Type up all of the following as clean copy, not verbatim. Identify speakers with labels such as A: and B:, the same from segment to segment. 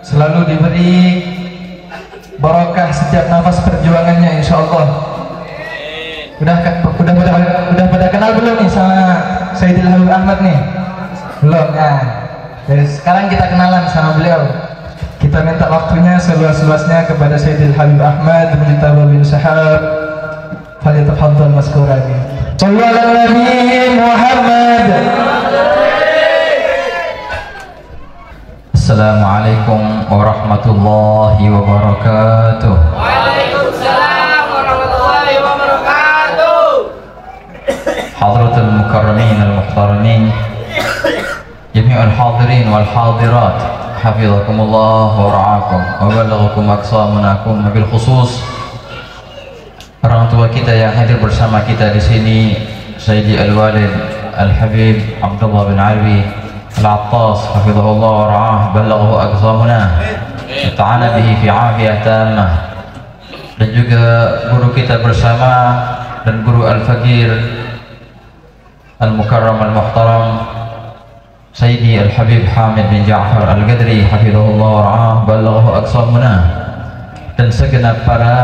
A: selalu diberi barokah setiap nafas perjuangannya, insya Allah. Udah pada kenal belum nih sama Sayyidil Habib Ahmad nih? Belum ya. Jadi sekarang kita kenalan sama beliau. Kita minta waktunya seluas-luasnya kepada Sayyidil Habib Ahmad Mujtaba bin Syahab. Falyatafaddal mazkuran. Shallu ala Nabi Muhammad.
B: Assalamualaikum warahmatullahi wabarakatuh.
C: Waalaikumsalam warahmatullahi wabarakatuh.
B: Hadratul mukarramin al-muhtaramin, jami'ul hadirin wal hadirat, hafizakumullah wa ra'akum wa balaghakum aqsa manakum. Bil khusus orang tua kita yang hadir bersama kita di sini, Sayyidi Al-Walid Al-Habib Abdullah bin Alwi Al-Attas, hafizahullah wa ra'ah, balaghahu aqsamuna, ta'ana bihi fi 'afiyah tammah. Dan juga guru kita bersama dan guru Al-Faqir Al-Mukarram Al-Muhtaram Sayyidi Al-Habib Hamid bin Ja'far Al-Qadri, hafizahullah wa ra'ah, balaghahu aqsamuna. Dan segenap para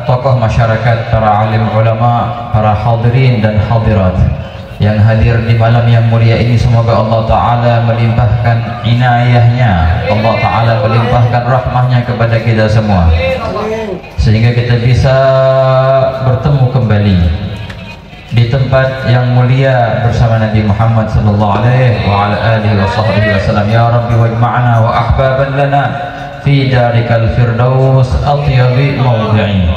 B: tokoh masyarakat, para alim ulama, para hadirin dan hadirat yang hadir di malam yang mulia ini, semoga Allah Ta'ala melimpahkan inayahnya, Allah Ta'ala melimpahkan rahmahnya kepada kita semua, sehingga kita bisa bertemu kembali di tempat yang mulia bersama Nabi Muhammad sallallahu alaihi wa ala alihi wa sahbihi wasallam. Ya Rabbi wajma'na wa ahbaban lana fi darikal firdaus atyabi mawdi'i.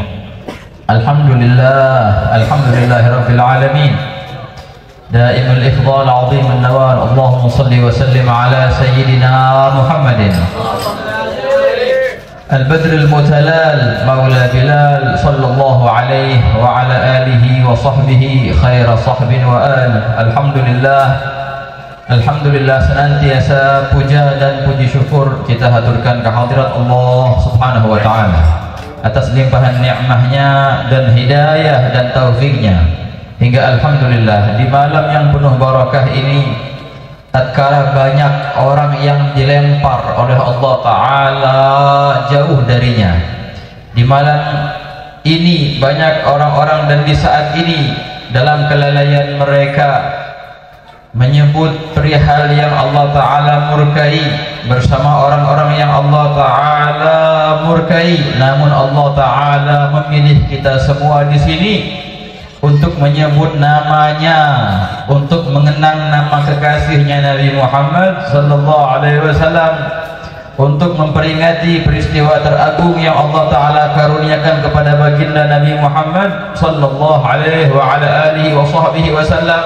B: Alhamdulillah, alhamdulillahi rabbil alamin, دائم الإفضال عظيم النوال. اللهم صل وسلم على سيدنا محمد البدر المتلال مولى بلال صلى الله عليه وعلى آله وصحبه خير صحب وآل. Alhamdulillah, senantiasa puja dan puji syukur kita haturkan kehadirat Allah Subhanahu wa Ta'ala atas limpahan nikmahnya dan hidayah dan taufiknya, hingga alhamdulillah di malam yang penuh barakah ini, tatkala banyak orang yang dilempar oleh Allah Ta'ala jauh darinya, di malam ini banyak orang-orang dan di saat ini dalam kelalaian mereka menyebut perihal yang Allah Ta'ala murkai bersama orang-orang yang Allah Ta'ala murkai, namun Allah Ta'ala memilih kita semua di sini untuk menyebut namanya, untuk mengenang nama kekasihnya Nabi Muhammad sallallahu alaihi wasallam, untuk memperingati peristiwa teragung yang Allah Ta'ala karuniakan kepada baginda Nabi Muhammad sallallahu alaihi wa ala alihi wa sahbihi wasallam.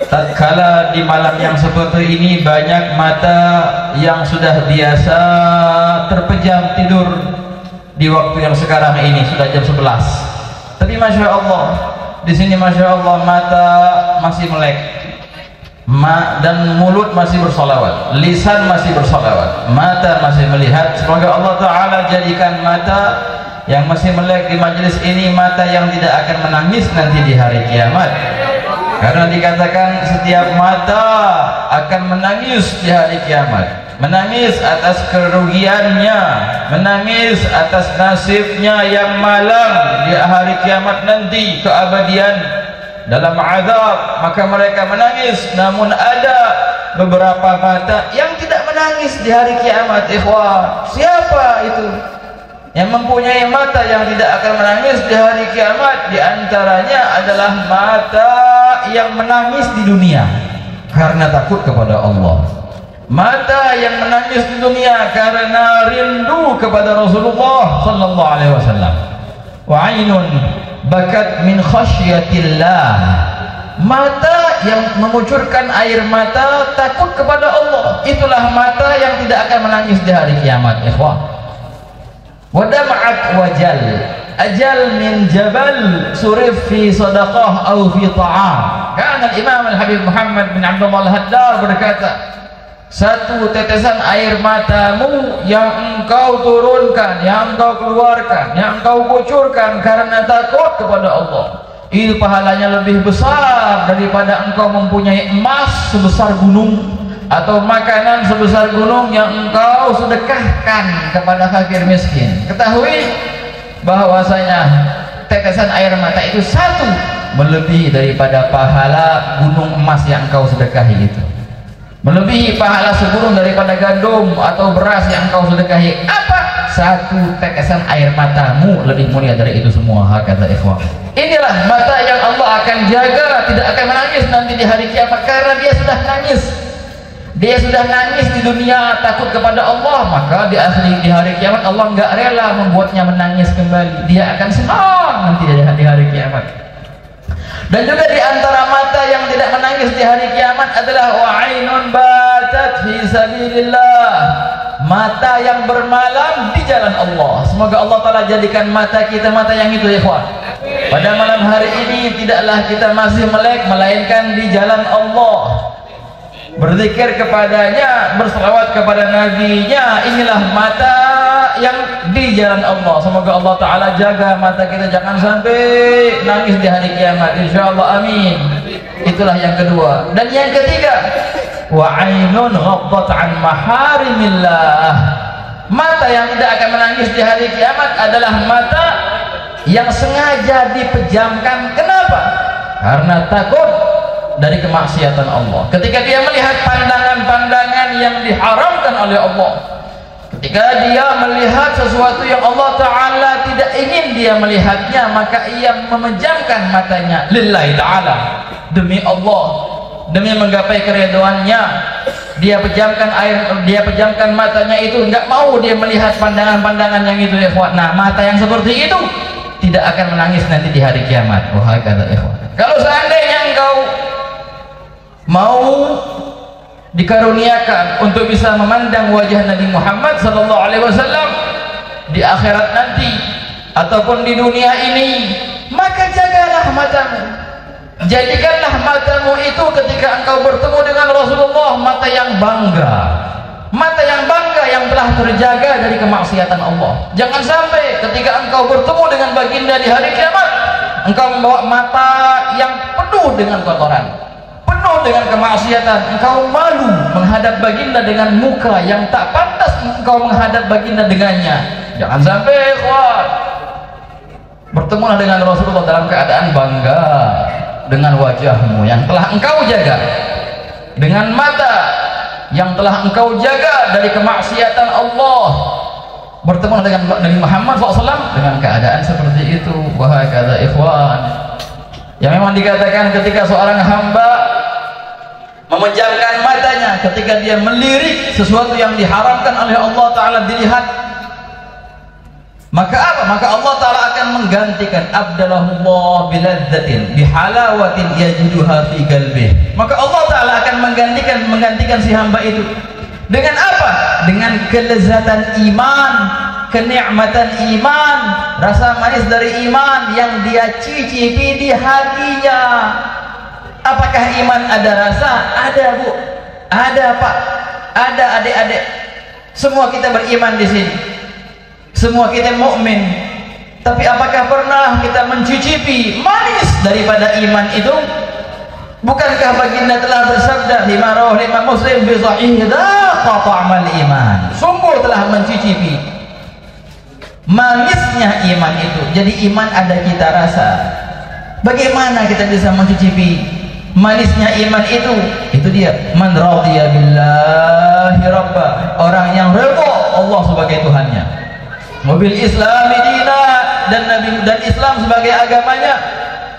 B: Tatkala di malam yang seperti ini banyak mata yang sudah biasa terpejam tidur di waktu yang sekarang ini, sudah jam 11, tapi Masya Allah di sini Masya Allah mata masih melek, dan mulut masih bersolawat, lisan masih bersolawat, mata masih melihat. Semoga Allah Ta'ala jadikan mata yang masih melek di majelis ini mata yang tidak akan menangis nanti di hari kiamat, karena dikatakan setiap mata akan menangis di hari kiamat, menangis atas kerugiannya, menangis atas nasibnya yang malang di hari kiamat nanti, keabadian dalam azab, maka mereka menangis. Namun ada beberapa mata yang tidak menangis di hari kiamat. Ikhwan, siapa itu yang mempunyai mata yang tidak akan menangis di hari kiamat? Di antaranya adalah mata yang menangis di dunia karena takut kepada Allah, mata yang menangis di dunia karena rindu kepada Rasulullah sallallahu alaihi wasallam. Wa ainun bakat min khasyatillah, mata yang mengucurkan air mata takut kepada Allah, itulah mata yang tidak akan menangis di hari kiamat. Ikhwan, wadama'at wajal ajal min jabal surif fi sadaqah au fi ta'am. Karena Imam Al-Habib Muhammad bin Abdullah Al-Haddad berkata, satu tetesan air matamu yang engkau turunkan, yang engkau keluarkan, yang engkau kucurkan karena takut kepada Allah, itu pahalanya lebih besar daripada engkau mempunyai emas sebesar gunung, atau makanan sebesar gunung yang engkau sedekahkan kepada fakir miskin, ketahui bahwasanya tetesan air mata itu satu melebihi daripada pahala gunung emas yang engkau sedekahi itu, melebihi pahala segunung daripada gandum atau beras yang engkau sedekahi. Apa? Satu tetesan air matamu lebih mulia dari itu semua. Kata ikhwan, inilah mata yang Allah akan jaga, tidak akan menangis nanti di hari kiamat, karena dia sudah nangis. Dia sudah nangis di dunia takut kepada Allah, maka di hari kiamat Allah nggak rela membuatnya menangis kembali. Dia akan senang nanti di hari kiamat. Dan juga di antara mata yang tidak menangis di hari kiamat adalah wa'ainun batat fi sabilillah, mata yang bermalam di jalan Allah. Semoga Allah Ta'ala jadikan mata kita mata yang itu, ya ikhwan. Pada malam hari ini tidaklah kita masih melek, melainkan di jalan Allah, berzikir kepadanya, berselawat kepada nabinya. Inilah mata yang di jalan Allah. Semoga Allah Ta'ala jaga mata kita jangan sampai nangis di hari kiamat, insyaallah, amin. Itulah yang kedua. Dan yang ketiga, wa ainun ghaddat an maharimillah, mata yang tidak akan menangis di hari kiamat adalah mata yang sengaja dipejamkan. Kenapa? Karena takut dari kemaksiatan Allah. Ketika dia melihat pandangan-pandangan yang diharamkan oleh Allah, ketika dia melihat sesuatu yang Allah Ta'ala tidak ingin dia melihatnya, maka ia memejamkan matanya lillahi ta'ala, demi Allah, demi menggapai keridhaannya. Dia pejamkan matanya itu, nggak mau dia melihat pandangan-pandangan yang itu, ikhwan. Nah, mata yang seperti itu tidak akan menangis nanti di hari kiamat. Wahai kata ikhwan, kalau seandainya engkau mau dikaruniakan untuk bisa memandang wajah Nabi Muhammad SAW di akhirat nanti ataupun di dunia ini, maka jagalah matamu. Jadikanlah matamu itu ketika engkau bertemu dengan Rasulullah mata yang bangga, mata yang bangga yang telah terjaga dari kemaksiatan Allah. Jangan sampai ketika engkau bertemu dengan baginda di hari kiamat, engkau membawa mata yang penuh dengan kotoran, penuh dengan kemaksiatan. Engkau malu menghadap baginda dengan muka yang tak pantas engkau menghadap baginda dengannya. Jangan sampai, ikhwan. Bertemulah dengan Rasulullah dalam keadaan bangga dengan wajahmu yang telah engkau jaga, dengan mata yang telah engkau jaga dari kemaksiatan Allah. Bertemu dengan Nabi Muhammad SAW dengan keadaan seperti itu. Wahai kata ikhwan, yang memang dikatakan ketika seorang hamba memejamkan matanya ketika dia melirik sesuatu yang diharamkan oleh Allah Ta'ala dilihat, maka apa? Maka Allah Ta'ala akan menggantikan abdalahullah biladzatin bihalawatin yajiduha fi qalbih. Maka Allah Ta'ala akan menggantikan si hamba itu dengan apa? Dengan kelezatan iman, kenikmatan iman, rasa manis dari iman yang dia cicipi di hatinya. Apakah iman ada rasa? Ada, Bu. Ada, Pak. Ada, adik-adik. Semua kita beriman di sini. Semua kita mukmin. Tapi apakah pernah kita mencicipi manis daripada iman itu? Bukankah baginda telah bersabda lima rawah lima Muslim bi sahih dhaqa ta'mal iman. Sungguh telah mencicipi manisnya iman itu. Jadi iman ada kita rasa. Bagaimana kita bisa mencicipi manisnya iman itu? Itu dia, man radiya billahi rabba, orang yang redha Allah sebagai Tuhannya, mobil Islam dina, dan Islam sebagai agamanya,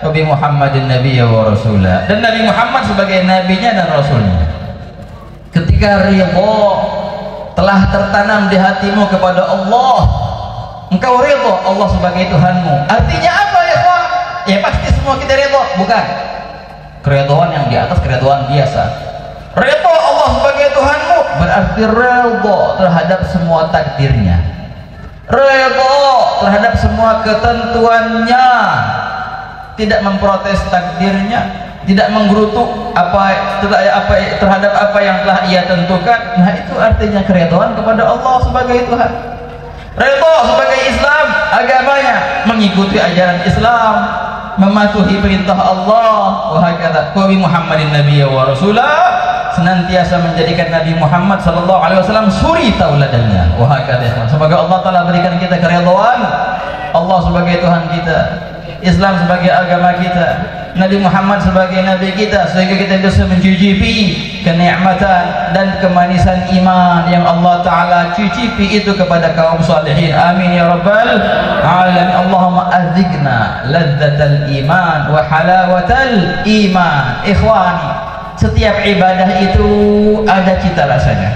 B: Nabi Muhammadin nabiyya wa rasulah, dan Nabi Muhammad sebagai nabinya dan rasulnya. Ketika ridha telah tertanam di hatimu kepada Allah, engkau ridha Allah sebagai Tuhanmu. Artinya apa, ya kawan? Ya pasti semua kita ridha, bukan keridhaan yang di atas, keridhaan biasa. Ridha Allah sebagai Tuhanmu berarti ridha terhadap semua takdirnya, ridha terhadap semua ketentuannya, tidak memprotes takdirnya, tidak menggerutu terhadap apa yang telah ia tentukan. Nah, itu artinya keridhaan kepada Allah sebagai Tuhan. Ridha sebagai Islam agamanya, mengikuti ajaran Islam, mematuhi perintah Allah. Wahai kata Nabi Muhammadin nabiyya wa rasulah, senantiasa menjadikan Nabi Muhammad sallallahu alaihi wasallam suri tauladannya. Wah, kata semoga Allah taala berikan kita keridhaan Allah sebagai Tuhan kita, Islam sebagai agama kita, Nabi Muhammad sebagai nabi kita, sehingga kita bisa mencicipi kenikmatan dan kemanisan iman yang Allah taala cicipi itu kepada kaum salihin. Amin ya rabbal alamin. Allahumma adzikna ladzatal iman wa halawatal iman. Ikhwani, setiap ibadah itu ada cita rasanya.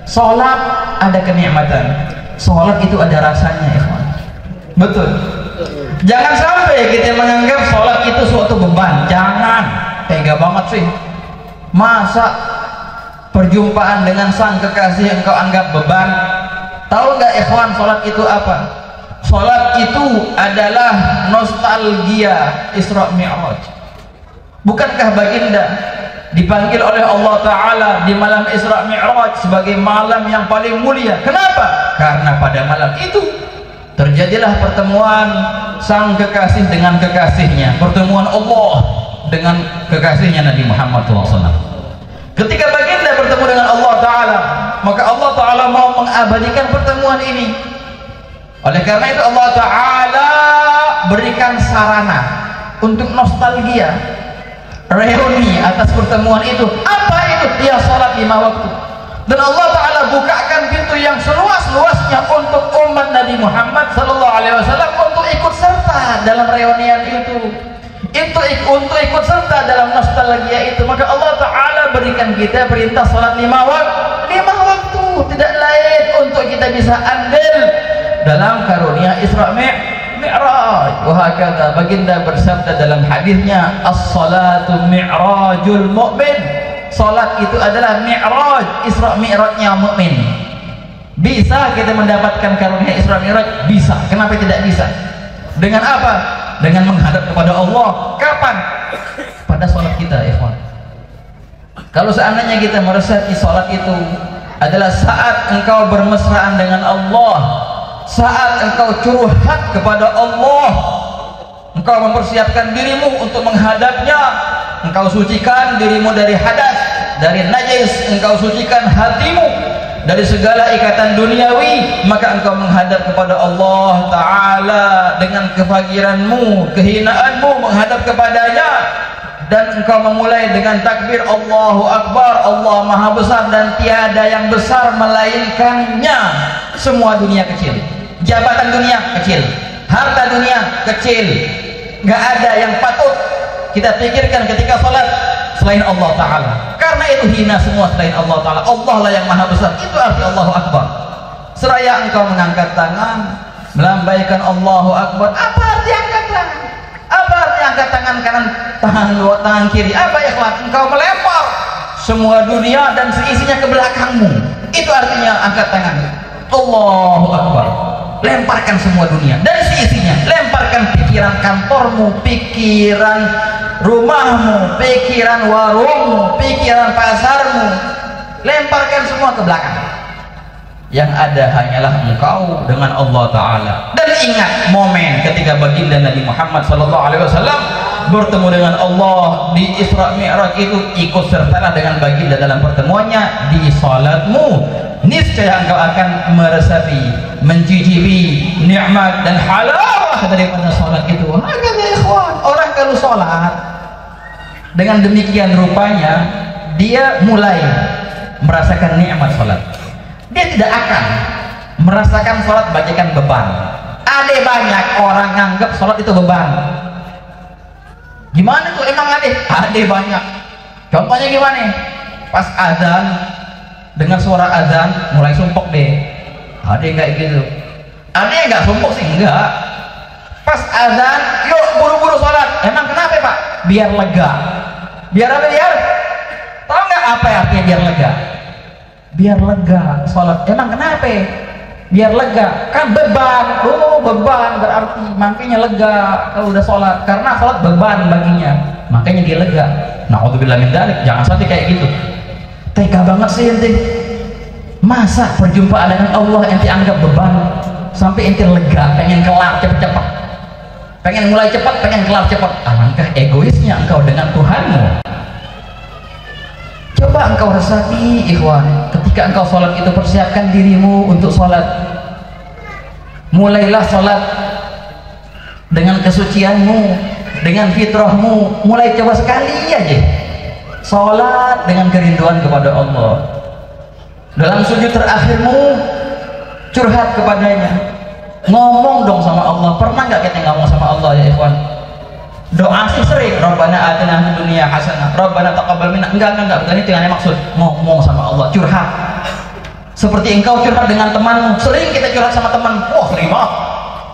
B: Salat ada kenikmatan, salat itu ada rasanya, ikhwan. Betul. Jangan sampai kita menganggap sholat itu suatu beban. Jangan, tega banget sih. Masa perjumpaan dengan sang kekasih engkau anggap beban? Tahu nggak ikhwan, sholat itu apa? Sholat itu adalah nostalgia Isra Mi'raj. Bukankah baginda dipanggil oleh Allah Ta'ala di malam Isra Mi'raj sebagai malam yang paling mulia? Kenapa? Karena pada malam itu terjadilah pertemuan sang kekasih dengan kekasihnya, pertemuan Allah dengan kekasihnya Nabi Muhammad SAW. Ketika baginda bertemu dengan Allah Ta'ala, maka Allah Ta'ala mau mengabadikan pertemuan ini. Oleh karena itu Allah Ta'ala berikan sarana untuk nostalgia, reuni atas pertemuan itu. Apa itu? Ya sholat 5 waktu. Dan Allah Ta'ala bukakan pintu yang seluas-luasnya untuk umat Nabi Muhammad SAW untuk ikut serta dalam reunian itu, untuk ikut serta dalam nostalgia itu. Maka Allah Ta'ala berikan kita perintah salat 5 waktu, tidak lain untuk kita bisa andil dalam karunia Isra Mi'raj. Wahakata baginda bersabda dalam hadisnya, as-salatu mi'rajul mu'min. Salat itu adalah mi'raj, Isra Mi'rajnya mukmin. Bisa kita mendapatkan karunia Isra Mi'raj? Bisa. Kenapa tidak bisa? Dengan apa? Dengan menghadap kepada Allah. Kapan? Pada salat kita, ikhwan. Kalau seandainya kita meresapi salat itu adalah saat engkau bermesraan dengan Allah, saat engkau curhat kepada Allah, engkau mempersiapkan dirimu untuk menghadapnya, engkau sucikan dirimu dari hadas, dari najis, engkau sucikan hatimu dari segala ikatan duniawi, maka engkau menghadap kepada Allah Ta'ala dengan kefakiranmu, kehinaanmu, menghadap kepadanya, dan engkau memulai dengan takbir Allahu Akbar, Allah Maha Besar dan tiada yang besar melainkannya. Semua dunia kecil, jabatan dunia kecil, harta dunia kecil, gak ada yang patut kita pikirkan ketika salat selain Allah Ta'ala. Karena itu hina semua selain Allah Ta'ala. Allah lah yang Maha Besar. Itu arti Allahu Akbar. Seraya engkau mengangkat tangan, melambaikan Allahu Akbar. Apa arti angkat tangan? Apa arti angkat tangan kanan, tangan kiri? Apa ya kawan? Engkau melempar semua dunia dan seisinya ke belakangmu. Itu artinya angkat tangan. Allahu Akbar. Lemparkan semua dunia dan seisinya. Lemparkan pikiran kantormu, pikiran rumahmu, pikiran warungmu, pikiran pasarmu. Lemparkan semua ke belakang. Yang ada hanyalah engkau dengan Allah Ta'ala. Dan ingat momen ketika baginda Nabi Muhammad SAW bertemu dengan Allah di Isra Mi'raj itu, ikut sertalah dengan baginda dalam pertemuannya di salatmu. Niscaya engkau akan meresapi, mencicipi nikmat dan halawah daripada salat itu. Hakata ikhwan, orang kalau salat dengan demikian rupanya dia mulai merasakan nikmat salat. Dia tidak akan merasakan salat bagaikan beban. Ada banyak orang nganggap salat itu beban. Gimana tuh emang ada? Ada banyak. Contohnya gimana? Pas azan, dengar suara azan mulai sumpuk deh. Ada yang kayak gitu. Ada yang nggak sumpuk sih, enggak. Pas azan, yuk buru-buru sholat. Emang kenapa Pak? Biar lega. Biar apa biar? Tahu nggak apa artinya biar lega? Biar lega sholat. Emang kenapa? Biar lega. Kan beban. Oh beban berarti makanya lega kalau udah sholat. Karena sholat beban baginya, makanya dia lega. Na'udzubillah min dzalik. Jangan sampai kayak gitu. Tega banget sih ente. Masa perjumpaan dengan Allah ente anggap beban sampai ente lega, pengen kelar cepet-cepet, pengen mulai cepat, pengen kelar cepat. Alangkah egoisnya engkau dengan Tuhanmu. Coba engkau resapi ikhwan, ketika engkau sholat itu persiapkan dirimu untuk sholat. Mulailah sholat dengan kesucianmu, dengan fitrahmu. Mulai coba sekali aja sholat dengan kerinduan kepada Allah. Dalam sujud terakhirmu curhat kepadanya, ngomong dong sama Allah. Pernah nggak kita ngomong sama Allah ya ikhwan? Doa sih sering, Rabbana atina fid dunya hasanah, Rabbana taqabbal minna. Enggak, bukan itu yang maksud. Ngomong sama Allah, curhat. Seperti engkau curhat dengan temanmu. Sering kita curhat sama teman. Wah, terima.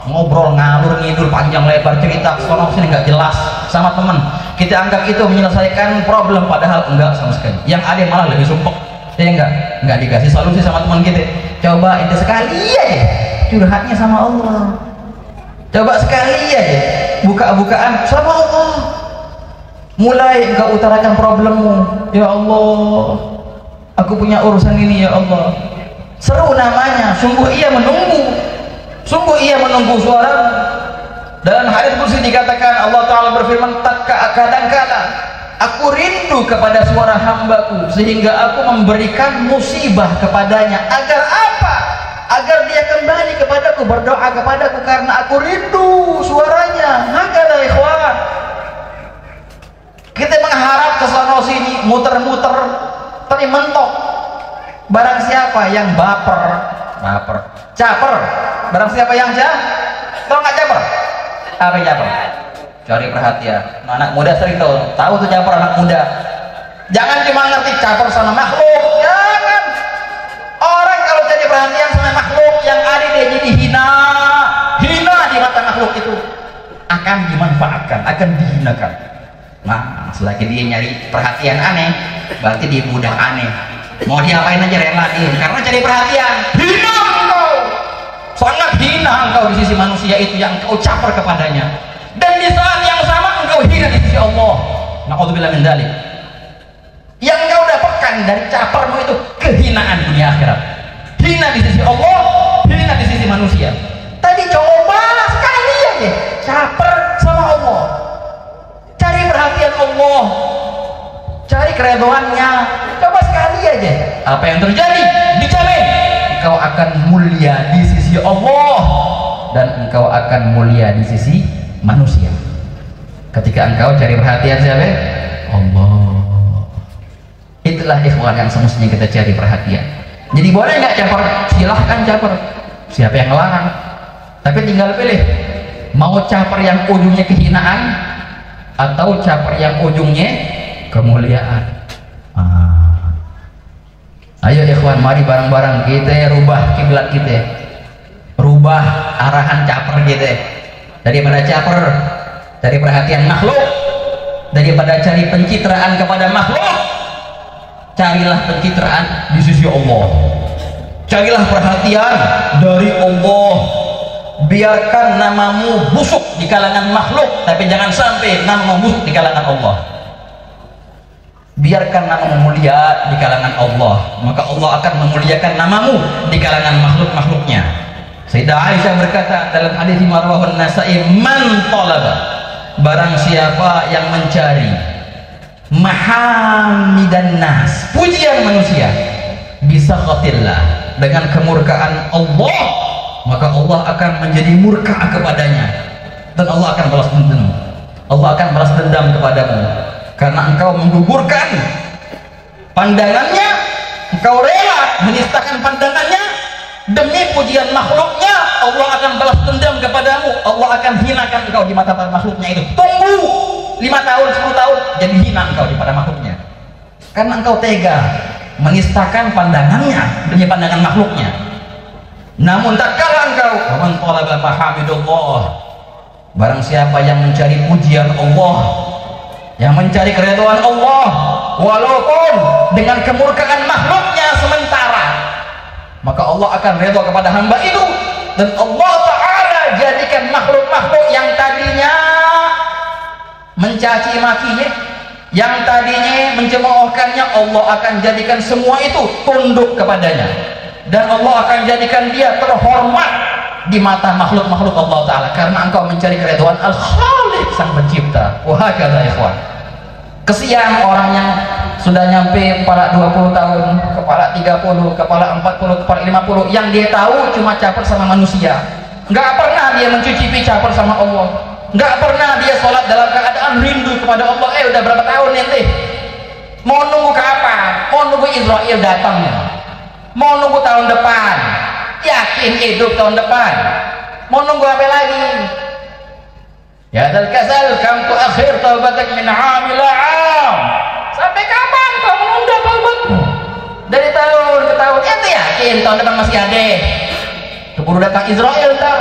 B: Ngobrol ngalur ngidul panjang lebar cerita sono sini nggak jelas sama teman. Kita anggap itu menyelesaikan problem, padahal enggak sama sekali. Yang ada malah lebih sumpek. Ya enggak dikasih solusi sama teman kita. Coba itu sekali aja curhatnya sama Allah. Coba sekali aja buka-bukaan sama Allah. Mulai engkau utarakan problemmu. Ya Allah, aku punya urusan ini ya Allah. Seru namanya, sungguh ia menunggu. Sungguh ia menunggu suara. Dalam hadis qudsi dikatakan Allah Ta'ala berfirman, kadang-kala aku rindu kepada suara hambaku sehingga aku memberikan musibah kepadanya. Agar apa? Agar dia kembali kepadaku, berdoa kepadaku, karena aku rindu suaranya. Hakala ikhwan, kita mengharap ke sana sini, muter-muter, tapi mentok. Barang siapa yang baper, caper. Barang siapa yang tahu nggak caper? Apa yang caper? Cari perhatian. Anak muda sering tahu tuh caper anak muda. Jangan cuma ngerti caper sama makhluk, jangan. Orang kalau jadi perhatian sama makhluk, yang ada dia jadi hina di mata makhluk itu, akan dimanfaatkan, akan dihinakan. Nah, selagi dia nyari perhatian aneh, berarti dia budak aneh. Mau diapain aja rela dia, karena cari perhatian. Hina engkau, sangat hina engkau di sisi manusia itu yang engkau caper kepadanya. Dan di saat yang sama engkau hina di sisi Allah. Na'udzubillah min dzalik. Yang engkau dapatkan dari capermu itu kehinaan dunia akhirat. Hina di sisi Allah, hina di sisi manusia. Tadi coba sekali aja caper sama Allah. Cari perhatian Allah, cari keredoannya. Coba sekali aja. Apa yang terjadi? Dijamin engkau akan mulia di sisi Allah dan engkau akan mulia di sisi manusia. Ketika engkau cari perhatian siapa? Allah. Itulah ikhwan yang semestinya kita cari perhatian. Jadi boleh nggak caper? Silahkan caper. Siapa yang ngelarang? Tapi tinggal pilih. Mau caper yang ujungnya kehinaan atau caper yang ujungnya kemuliaan. Ayo ikhwan, mari bareng-bareng kita rubah kiblat kita, rubah arahan caper kita. Daripada caper, dari perhatian makhluk, daripada cari pencitraan kepada makhluk, carilah pencitraan di sisi Allah. Carilah perhatian dari Allah. Biarkan namamu busuk di kalangan makhluk, tapi jangan sampai namamu busuk di kalangan Allah. Biarkan namamu mulia di kalangan Allah, maka Allah akan memuliakan namamu di kalangan makhluk-makhluknya. Sayyidah Aisyah berkata dalam hadis marwahun Nasa'i, man talaba, barang siapa yang mencari mahamidan nas, pujian manusia, bisa khatillah, dengan kemurkaan Allah, maka Allah akan menjadi murka kepadanya dan Allah akan balas dendam. Allah akan balas dendam kepadamu karena engkau menggugurkan pandangannya, engkau rela menistakan pandangannya demi pujian makhluknya. Allah akan balas dendam kepadamu, Allah akan hinakan engkau di mata makhluknya itu. Tunggu 5 tahun 10 tahun jadi hina engkau di mata makhluknya karena engkau tega menistakan pandangannya demi pandangan makhluknya. Namun tak kalah engkau man talaba mahamidullah, barang siapa yang mencari pujian Allah, yang mencari keridhaan Allah walaupun dengan kemurkaan makhluknya sementara, maka Allah akan redha kepada hamba itu. Dan Allah Ta'ala jadikan makhluk-makhluk yang tadinya mencaci makinya, yang tadinya mencemoohkannya, Allah akan jadikan semua itu tunduk kepadanya, dan Allah akan jadikan dia terhormat di mata makhluk-makhluk Allah Ta'ala karena engkau mencari keridhaan Al-Khaliq, sang pencipta. Wahakala ikhwan, Kesian orang yang sudah nyampe kepala 20 tahun, kepala 30, kepala 40, kepala 50, yang dia tahu cuma caper sama manusia. Nggak pernah dia mencicipi caper sama Allah. Nggak pernah dia sholat dalam keadaan rindu kepada Allah. Udah berapa tahun ente? Mau nunggu kapan? Mau nunggu Israel datangnya? Mau nunggu tahun depan? Yakin hidup tahun depan? Mau nunggu apa lagi? Ya dal kasal kam tu akhir taubatak min amil am. Sampai kapan kau menunda taubatmu? Dari tahun ke tahun. Ente yakin tahun depan masih ada? Keburu datang Israel tar.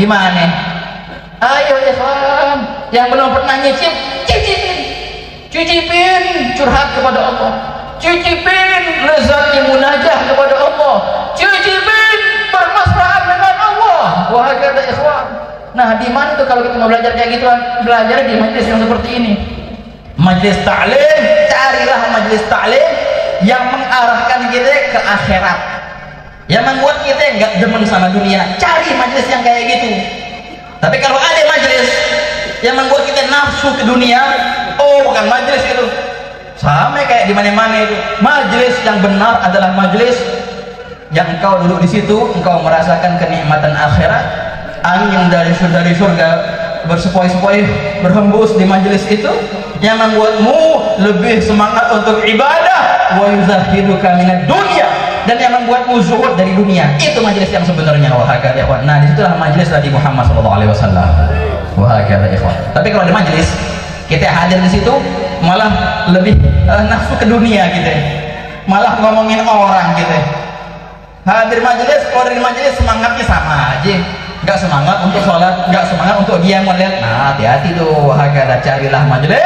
B: Gimana? Ayo ikhwan, yang belum pernah nyicip, cicipin curhat kepada Allah, cicipin lezat munajah kepada Allah, cicipin bermesraan dengan Allah. Wah kata ikhwan. Nah di mana tuh kalau kita mau belajar kayak gituan? Belajar di majelis yang seperti ini, majelis ta'lim. Carilah majelis ta'lim yang mengarahkan kita ke akhirat, yang membuat kita nggak demen sama dunia. Cari majelis yang kayak gitu. Tapi kalau ada majelis yang membuat kita nafsu ke dunia, oh bukan majelis itu. Sama kayak di mana-mana itu. Majelis yang benar adalah majelis yang engkau duduk di situ, engkau merasakan kenikmatan akhirat, angin dari surga bersepoi-sepoi berhembus di majelis itu, yang membuatmu lebih semangat untuk ibadah, wa yuzahiduka minad dunya, dan yang membuatmu zuhud dari dunia. Itu majelis yang sebenarnya. Wahakata ikhwan. Nah disitulah majelis Nabi Muhammad SAW. Wahakata ikhwan. Tapi kalau ada majelis kita hadir di situ malah lebih nafsu ke dunia gitu, malah ngomongin orang gitu. Hadir majelis, kalau dari majelis semangatnya sama aja, nggak semangat untuk sholat, nggak semangat untuk dia melihat. Nah hati-hati tuh. Wahakata, carilah majelis,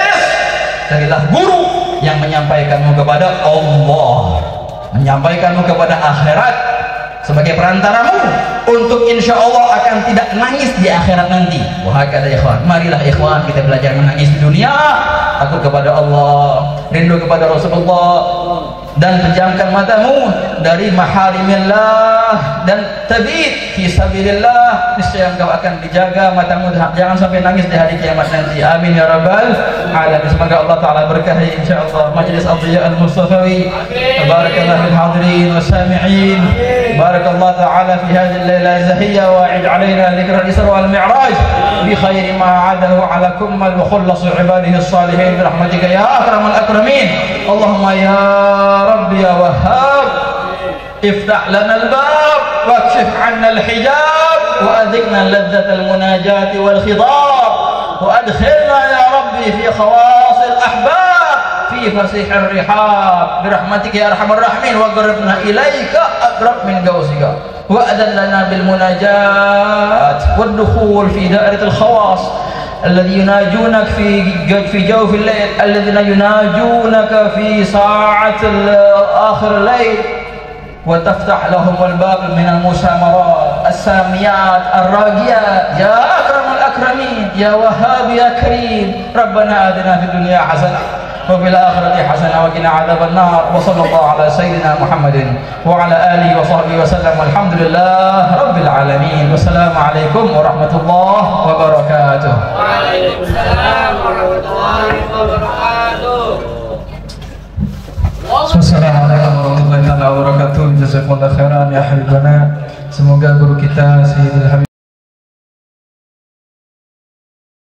B: carilah guru yang menyampaikanmu kepada Allah, menyampaikanmu kepada akhirat sebagai perantaramu untuk insya Allah akan tidak nangis di akhirat nanti. Wahakata ikhwan. Marilah ikhwan kita belajar menangis di dunia, takut kepada Allah, rindu kepada Rasulullah, dan pejamkan matamu dari maharimillah dan tabit fi sabilillah. Niscaya engkau akan dijaga matamu, jangan sampai nangis di hari kiamat nanti. Amin ya rabbal alamin. Semoga Allah taala berkahi insyaallah majlis Adhiya al-Mustafawi. Barakallahu fil hadirin wasami'in. Barakallahu taala fi hadhihi al-laila az-zahiyya wa a'id alaina dhikra al-isra wal mi'raj bi khairi ma 'adahu 'ala kummal wa khullasu 'ibadihi as-salihin bi rahmatika ya akramal akramin. Allahumma ya Rabbi ya Wahhab, iftah lana al-bab wakshif 'anna al-hijab wa adhikna ladzat al-munajat wal khidab wa adkhilna ya Rabbi fi khawas al-ahbab fi fasih ar-rihab bi rahmatika ya arhamar rahimin wa qarribna ilaika aqrab min gawsika wa adhan lana bil munajat wad dukhul fi da'irat al-khawas الذي يناجونك في جوف الليل، الذين يناجونك في ساعة آخر الليل، وتفتح لهم الباب من المسامرات الساميات الراقيات. يا أكرم الأكرمين يا وهاب يا كريم. ربنا آتنا في الدنيا حسنة وفي الآخرة حسنة وقنا عذاب النار. وصلى الله على سيدنا محمد وعلى آله وصحبه وسلم والحمد لله رب العالمين. والسلام عليكم ورحمة الله وبركاته.
C: وعليكم السلام ورحمة الله وبركاته.
A: Assalamualaikum warahmatullahi wabarakatuh. Jazakumullah khairan ya habibana. Semoga guru kita Sayyidil Habib